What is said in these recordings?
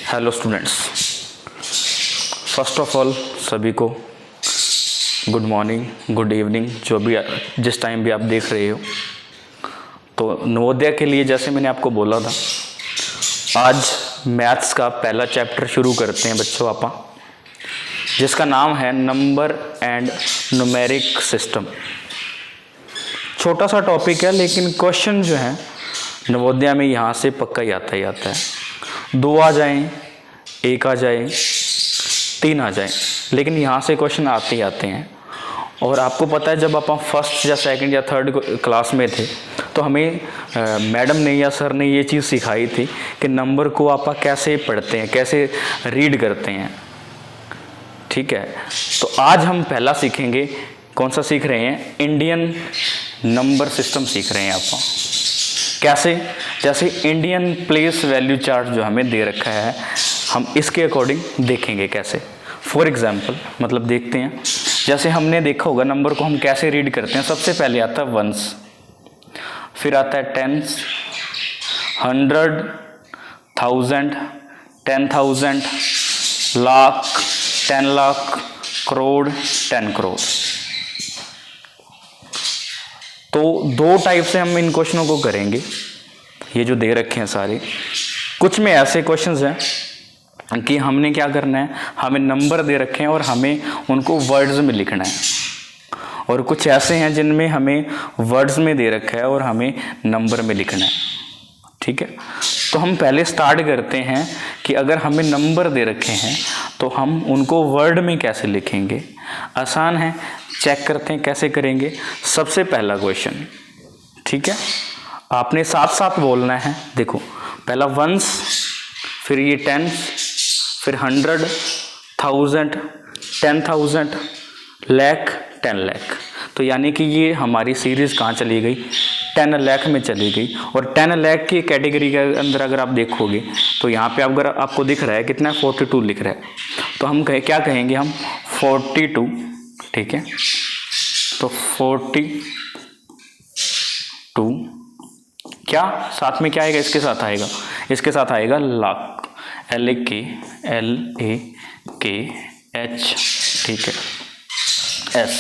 Hello students, first of all सभी को good morning, good evening, जो भी जिस टाइम भी आप देख रहे हो। तो नवोदय के लिए जैसे मैंने आपको बोला था, आज मैथ्स का पहला चैप्टर शुरू करते हैं बच्चों आपा, जिसका नाम है नंबर एंड न्यूमेरिक सिस्टम। छोटा सा टॉपिक है, लेकिन क्वेश्चन जो है नवोदय में यहाँ से पक्का ही आता है। 2 आ जाएं, 1 आ जाए, 3 आ जाए, लेकिन यहाँ से क्वेश्चन आते ही आते हैं। और आपको पता है, जब आप फर्स्ट या सेकंड या थर्ड क्लास में थे तो हमें मैडम ने या सर ने ये चीज़ सिखाई थी कि नंबर को आप कैसे पढ़ते हैं, कैसे रीड करते हैं। ठीक है, तो आज हम पहला सीखेंगे। कौन सा सीख रहे हैं? इंडियन नंबर सिस्टम सीख रहे हैं आप। कैसे? जैसे इंडियन प्लेस वैल्यू चार्ट जो हमें दे रखा है, हम इसके अकॉर्डिंग देखेंगे कैसे। फॉर एग्जांपल, मतलब देखते हैं, जैसे हमने देखा होगा नंबर को हम कैसे रीड करते हैं। सबसे पहले आता है वंस, फिर आता है टेंस, 100, 1000, 10,000, लाख, 10 लाख, करोड़, 10 करोड़। तो 2 टाइप से हम इन क्वेश्चनों को करेंगे, ये जो दे रखे हैं सारे। कुछ में ऐसे क्वेश्चंस हैं कि हमने क्या करना है, हमें नंबर दे रखे हैं और हमें उनको वर्ड्स में लिखना है। और कुछ ऐसे हैं जिनमें हमें वर्ड्स में दे रखा है और हमें नंबर में लिखना है। ठीक है, तो हम पहले स्टार्ट करते हैं कि अगर हमें नंबर दे रखे हैं तो हम उनको वर्ड में कैसे लिखेंगे। आसान है, चेक करते हैं कैसे करेंगे। सबसे पहला क्वेश्चन, ठीक है, आपने साथ साथ बोलना है। देखो, पहला वंस, फिर ये 10, फिर 100, 1000, 10,000, लाख, 10 लाख। तो यानी कि ये हमारी सीरीज़ कहाँ चली गई? 10 लाख में चली गई। और 10 लाख की कैटेगरी के अंदर अगर आप देखोगे तो यहाँ पे अगर आपको दिख रहा है कितना, 42 लिख रहा है, तो हम क्या कहेंगे? हम 42। ठीक है, तो 42 क्या साथ में क्या आएगा? इसके साथ आएगा लाख, LAKH, ठीक है, S।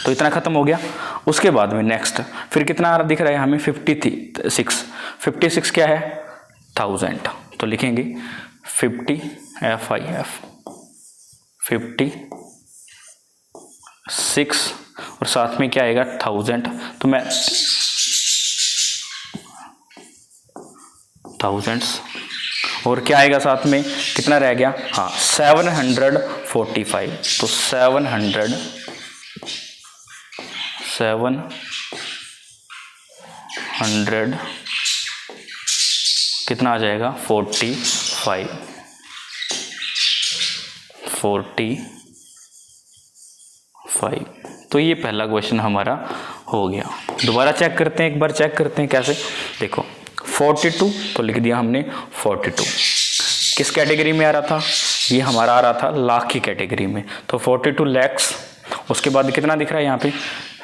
तो इतना खत्म हो गया। उसके बाद में नेक्स्ट फिर कितना आ रहा दिख रहा है हमें? 56 क्या है? 1000। तो लिखेंगे 50 56 और साथ में क्या आएगा? 1000। तो मैं थाउजेंड्स, और क्या आएगा साथ में? कितना रह गया? हाँ, 745। तो 700 कितना आ जाएगा? 45। तो ये पहला क्वेश्चन हमारा हो गया। दोबारा चेक करते हैं, एक बार चेक करते हैं कैसे। देखो, 42 तो लिख दिया हमने 42। किस कैटेगरी में आ रहा था? ये हमारा आ रहा था लाख की कैटेगरी में। तो 42 लैक्स। उसके बाद कितना दिख रहा है यहाँ पे?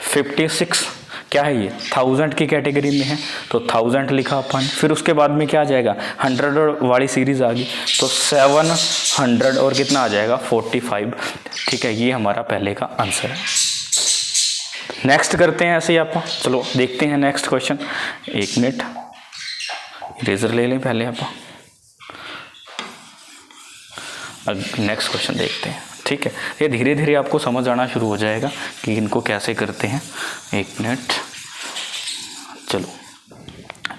56 क्या है? ये 1000 की कैटेगरी में है, तो 1000 लिखा अपन। फिर उसके बाद में क्या आ जाएगा? 100 वाली सीरीज आ गई, तो 700 और कितना आ जाएगा? 45। ठीक है, ये हमारा पहले का आंसर है। नेक्स्ट करते हैं ऐसे ही आप। चलो देखते हैं नेक्स्ट क्वेश्चन। 1 मिनट, इरेजर ले लें पहले आप। नेक्स्ट क्वेश्चन देखते हैं। ठीक है, ये धीरे धीरे आपको समझ आना शुरू हो जाएगा कि इनको कैसे करते हैं। 1 मिनट, चलो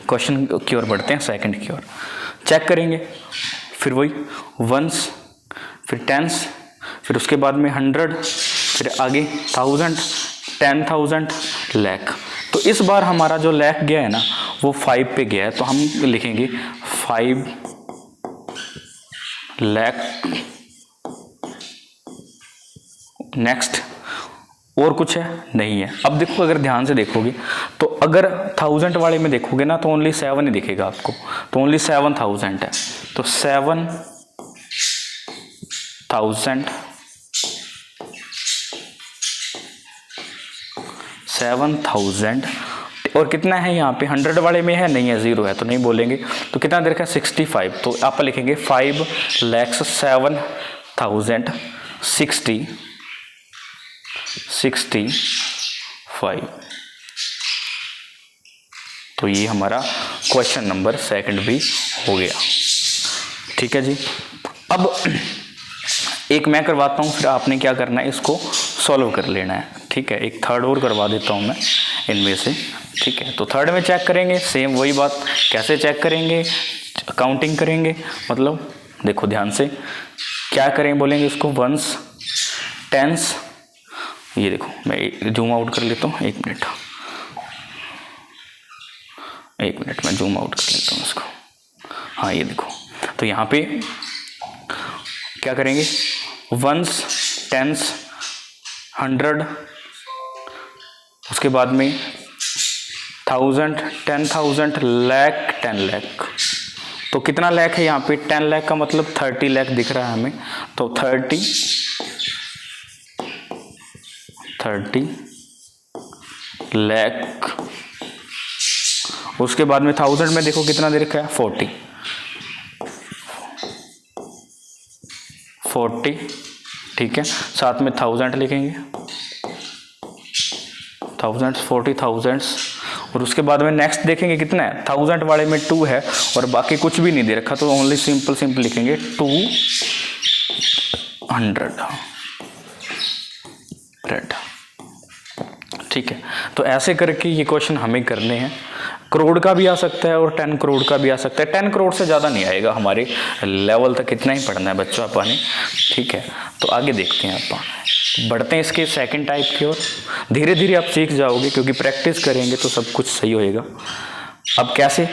क्वेश्चन की ओर बढ़ते हैं, सेकंड की ओर चेक करेंगे। फिर वही वंस, फिर टेंस, फिर उसके बाद में 100, फिर आगे 1000, 10,000, लाख। तो इस बार हमारा जो लाख गया है ना, वो 5 पे गया है, तो हम लिखेंगे 5 लाख। नेक्स्ट, और कुछ है? नहीं है। अब देखो, अगर ध्यान से देखोगे तो अगर 1000 वाले में देखोगे ना, तो ओनली 7 ही दिखेगा आपको, तो ओनली 7000 है। तो 7000 और कितना है यहाँ पे 100 वाले में है, नहीं है, 0 है तो नहीं बोलेंगे। तो कितना दे रखा है 65, तो आप लिखेंगे 5,07,060 तो ये हमारा क्वेश्चन नंबर सेकंड भी हो गया। ठीक है जी। अब एक मैं करवाता हूँ, फिर आपने क्या करना है, इसको सॉल्व कर लेना है। ठीक है, एक थर्ड और करवा देता हूँ मैं इनमें से। ठीक है, तो थर्ड में चेक करेंगे, सेम वही बात। कैसे चेक करेंगे, काउंटिंग करेंगे, मतलब देखो ध्यान से क्या करें, बोलेंगे इसको वंस, टेंस। ये देखो मैं जूम आउट कर लेता हूँ, एक मिनट मैं जूम आउट कर लेता हूँ इसको। हाँ ये देखो, तो यहाँ पे क्या करेंगे, वंस, टेंस, 100, उसके बाद में 1000, 10,000, लाख, 10 लाख। तो कितना लाख है यहाँ पे, 10 लाख का मतलब 30 लाख दिख रहा है हमें, तो 30 लाख। उसके बाद में 1000 में देखो कितना दे रखा है, 40। ठीक है, साथ में 1000 लिखेंगे, 1000, 40,000। और उसके बाद में नेक्स्ट देखेंगे कितना है, 1000 वाले में 2 है और बाकी कुछ भी नहीं दे रखा, तो ओनली सिंपल लिखेंगे 200। ठीक है, तो ऐसे करके ये क्वेश्चन हमें करने हैं। करोड़ का भी आ सकता है और 10 करोड़ का भी आ सकता है। 10 करोड़ से ज़्यादा नहीं आएगा, हमारे लेवल तक इतना ही पढ़ना है बच्चों अपने। ठीक है, तो आगे देखते हैं, आप बढ़ते हैं इसके सेकंड टाइप की ओर। धीरे धीरे आप सीख जाओगे, क्योंकि प्रैक्टिस करेंगे तो सब कुछ सही होएगा। अब कैसे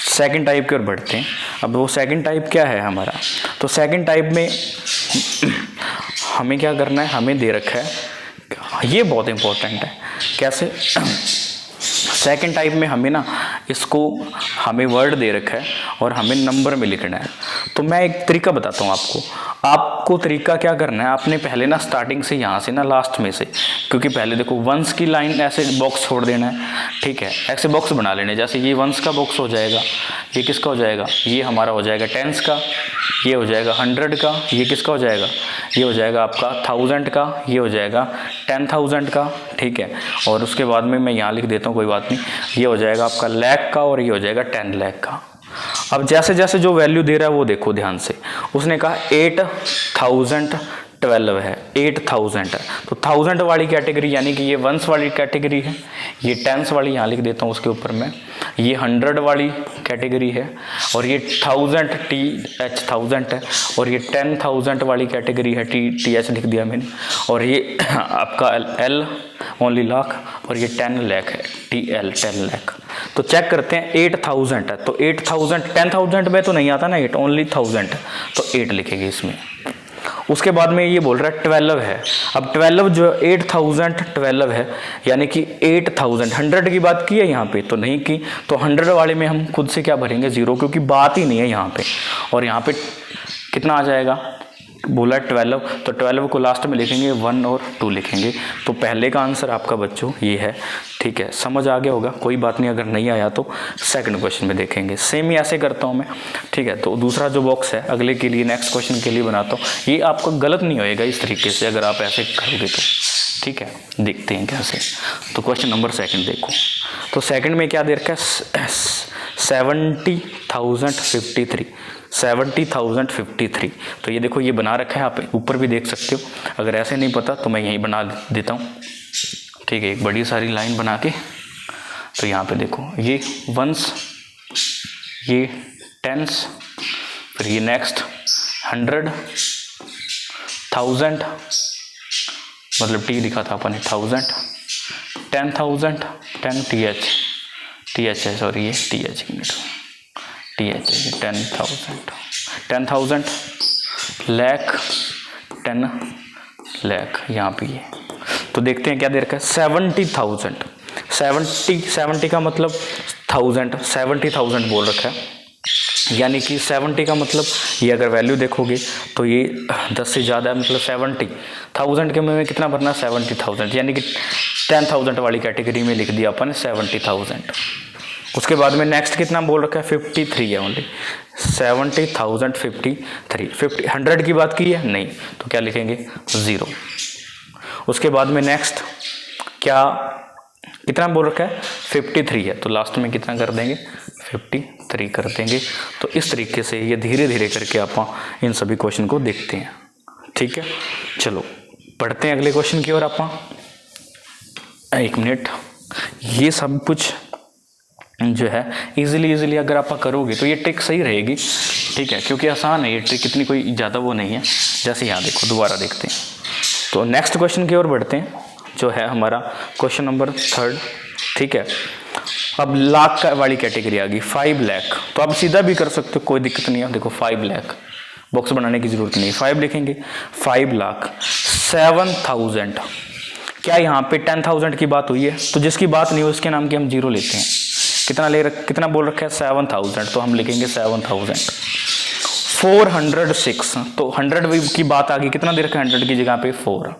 सेकंड टाइप की ओर बढ़ते हैं। अब वो सेकंड टाइप क्या है हमारा, तो सेकंड टाइप में हमें क्या करना है, हमें दे रखा है, ये बहुत इंपॉर्टेंट है। कैसे, सेकंड टाइप में हमें ना इसको, हमें वर्ड दे रखा है और हमें नंबर में लिखना है। तो मैं एक तरीका बताता हूँ आपको तरीका क्या करना है, आपने पहले ना स्टार्टिंग से यहाँ से ना लास्ट में से, क्योंकि पहले देखो वंस की लाइन ऐसे बॉक्स छोड़ देना है। ठीक है, ऐसे बॉक्स बना लेने, जैसे ये वंस का बॉक्स हो जाएगा, ये किसका हो जाएगा, ये हमारा हो जाएगा टेंस का, ये हो जाएगा 100 का, ये किसका हो जाएगा, ये हो जाएगा आपका 1000 का, ये हो जाएगा 10,000 का। ठीक है, और उसके बाद में मैं यहाँ लिख देता हूँ, कोई बात नहीं, ये हो जाएगा आपका लाख का और ये हो जाएगा 10 लाख का। अब जैसे जैसे जो वैल्यू दे रहा है वो देखो ध्यान से, उसने कहा 8012 है, 8000 है, तो 1000 वाली कैटेगरी यानी कि ये वंस वाली कैटेगरी है, ये टेंस वाली यहाँ लिख देता हूँ उसके ऊपर मैं, ये 100 वाली कैटेगरी है, और ये 1000 TH 1000 है, और ये 10,000 वाली कैटेगरी है, TH लिख दिया मैंने, और ये आपका L ओनली लाख, और ये 10 लाख है, TL 10 लाख। तो चेक करते हैं, 8000 है, तो 8000, 10,000 में तो नहीं आता ना 8, ओनली 1000 है, तो 8 लिखेंगे इसमें। उसके बाद में ये बोल रहा है 12 है। अब 12 जो 8012 है, यानी कि 8000, 100 की बात की है यहाँ पे तो नहीं की, तो 100 वाले में हम खुद से क्या भरेंगे, 0, क्योंकि बात ही नहीं है यहाँ पे। और यहाँ पे कितना आ जाएगा, बोला 12, तो 12 को लास्ट में लिखेंगे, 1 और 2 लिखेंगे। तो पहले का आंसर आपका बच्चों ये है। ठीक है, समझ आ गया होगा, कोई बात नहीं, अगर नहीं आया तो सेकंड क्वेश्चन में देखेंगे। सेम ही ऐसे करता हूँ मैं। ठीक है, तो दूसरा जो बॉक्स है अगले के लिए, नेक्स्ट क्वेश्चन के लिए बनाता हूँ, ये आपका गलत नहीं होएगा इस तरीके से अगर आप ऐसे करोगे तो। ठीक है, देखते हैं कैसे। तो क्वेश्चन नंबर सेकंड देखो, तो सेकंड में क्या दे रखा है, 70,053, 70,053। तो ये देखो, ये बना रखा है, आप ऊपर भी देख सकते हो। अगर ऐसे नहीं पता तो मैं यहीं बना देता हूँ। ठीक है, एक बड़ी सारी लाइन बना के, तो यहाँ पे देखो, ये वंस, ये टेंस, फिर ये नेक्स्ट 100, 1000, मतलब T लिखा था अपन ने, 1000, 10,000, 10 TH है, सॉरी ये TH, TH है, 10,000 लाख, 10 लाख यहाँ पे ये। तो देखते हैं क्या दे रखा है, 70,000, 70 का मतलब 1000, 70,000 बोल रखा है, यानी कि 70 का मतलब ये अगर वैल्यू देखोगे तो ये 10 से ज़्यादा है, मतलब 70,000 के में कितना भरना, 70,000, यानी कि 10,000 वाली कैटेगरी में लिख दिया अपन 70,000। उसके बाद में नेक्स्ट कितना बोल रखा है 53 है ओनली, 70,053। 100 की बात की है नहीं, तो क्या लिखेंगे 0। उसके बाद में नेक्स्ट क्या कितना बोल रखा है 53 है, तो लास्ट में कितना कर देंगे 53 कर देंगे। तो इस तरीके से ये धीरे धीरे करके आप इन सभी क्वेश्चन को देखते हैं। ठीक है, चलो पढ़ते हैं अगले क्वेश्चन की ओर। आप 1 मिनट, ये सब कुछ जो है इजीली अगर आप करोगे तो ये ट्रिक सही रहेगी। ठीक है, क्योंकि आसान है ये ट्रिक, इतनी कोई ज़्यादा वो नहीं है। जैसे यहाँ देखो, दोबारा देखते हैं। तो नेक्स्ट क्वेश्चन की ओर बढ़ते हैं, जो है हमारा क्वेश्चन नंबर 3। ठीक है, अब लाख वाली कैटेगरी आ गई 5 लाख। तो आप सीधा भी कर सकते हो, कोई दिक्कत नहीं है। देखो 5 लाख, बॉक्स बनाने की जरूरत नहीं, 5 लिखेंगे। 5 लाख 7,000। क्या यहाँ पे 10,000 की बात हुई है? तो जिसकी बात नहीं हो उसके नाम की हम 0 लेते हैं। कितना बोल रखा है 7,000, तो हम लिखेंगे 7,000। 406, तो 100 की बात आ गई, कितना दे रखा है 100 की जगह पे 4,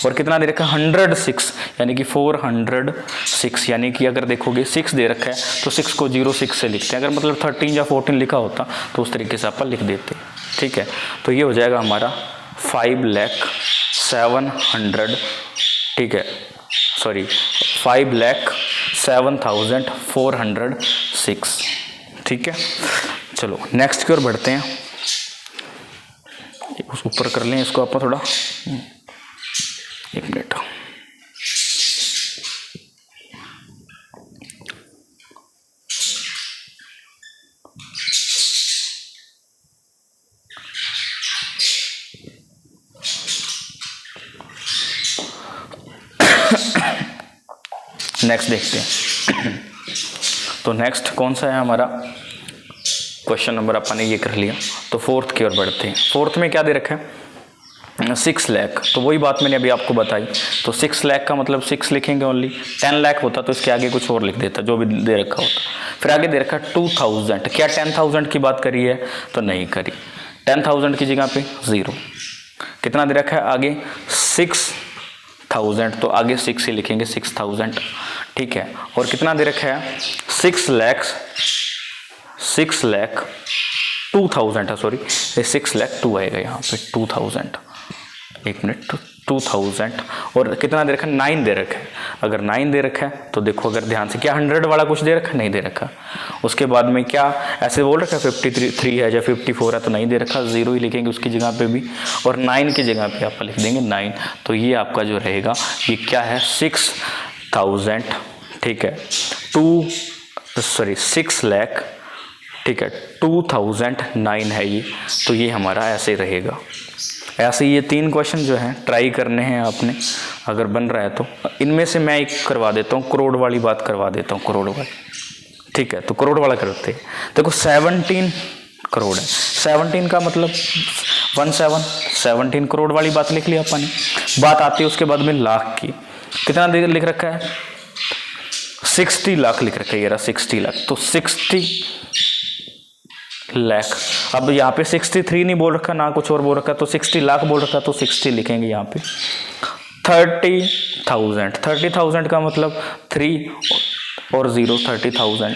और कितना दे रखा है 106, यानी कि 406, यानी कि अगर देखोगे 6 दे रखा है तो 6 को 06 से लिखते हैं। अगर मतलब 13 या 14 लिखा होता तो उस तरीके से आप लिख देते। ठीक है, तो ये हो जाएगा हमारा 5,07,000। ठीक है, सॉरी 5,07,406। ठीक है, चलो नेक्स्ट की ओर बढ़ते हैं। उस ऊपर कर लें इसको आप थोड़ा, 1 मिनट। नेक्स्ट देखते हैं। तो नेक्स्ट कौन सा है हमारा क्वेश्चन नंबर, अपन ने ये कर लिया। तो 4th की ओर बढ़ते हैं। 4th में क्या दे रखा है 6 लाख। तो वही बात मैंने अभी आपको बताई। तो 6 लाख का मतलब 6 लिखेंगे ओनली। 10 लाख होता तो इसके आगे कुछ और लिख देता, जो भी दे रखा होता। फिर आगे दे रखा 2,000। क्या 10,000 की बात करी है? तो नहीं करी। 10,000 की जगह पे 0। कितना दे रखा है आगे 6,000, तो आगे 6 ही लिखेंगे 6,000। ठीक है, और कितना दे रखा है 6 लाख 2,000 है, सॉरी 6 लाख 2 आएगा यहाँ पे 2,000। 1 मिनट, 2,000, और कितना दे रखा है 9 दे रखा है। अगर 9 दे रखा है तो देखो अगर ध्यान से, क्या 100 वाला कुछ दे रखा है? नहीं दे रखा। उसके बाद में क्या ऐसे बोल रखा है 53 है या 54 है? तो नहीं दे रखा, 0 ही लिखेंगे उसकी जगह पे भी, और 9 की जगह पे आप लिख देंगे 9। तो ये आपका जो रहेगा ये क्या है 6,000। ठीक है, 6 लाख। ठीक है, 2,009 है ये। तो ये हमारा ऐसे रहेगा। ऐसे ये 3 क्वेश्चन जो हैं ट्राई करने हैं आपने, अगर बन रहा है तो। इनमें से मैं एक करवा देता हूँ, करोड़ वाली बात करवा देता हूँ, करोड़ वाली। ठीक है, तो करोड़ वाला करते हैं। देखो 17 करोड़ है। 17 का मतलब 17 करोड़ वाली बात लिख लिया अपन ने। बात आती है उसके बाद में लाख की। कितना लिख रखा है 60 लाख लिख रखा है, ये रहा 60 लाख। तो 60 लाख। अब यहाँ पे 63 नहीं बोल रखा, ना कुछ और बोल रखा, तो 60 लाख बोल रखा, तो 60 लिखेंगे यहाँ पे। 30,000 का मतलब 3 और 0 30,000।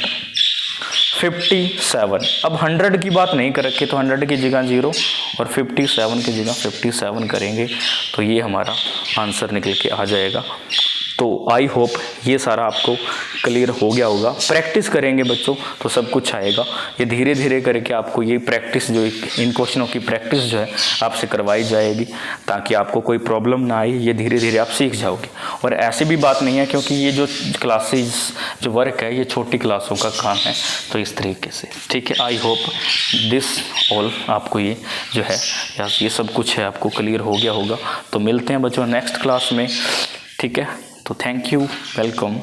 57, अब 100 की बात नहीं कर रखी, तो 100 की जगह 0 और 57 की जगह 57 करेंगे। तो ये हमारा आंसर निकल के आ जाएगा। तो आई होप ये सारा आपको क्लियर हो गया होगा। प्रैक्टिस करेंगे बच्चों तो सब कुछ आएगा। ये धीरे धीरे करके आपको ये प्रैक्टिस जो इन क्वेश्चनों की प्रैक्टिस जो है आपसे करवाई जाएगी, ताकि आपको कोई प्रॉब्लम ना आए। ये धीरे धीरे आप सीख जाओगे। और ऐसी भी बात नहीं है, क्योंकि ये जो क्लासेस जो वर्क है ये छोटी क्लासों का काम है। तो इस तरीके से ठीक है। आई होप दिस ऑल आपको ये जो है ये सब कुछ है आपको क्लियर हो गया होगा। तो मिलते हैं बच्चों नेक्स्ट क्लास में। ठीक है, तो थैंक यू, वेलकम।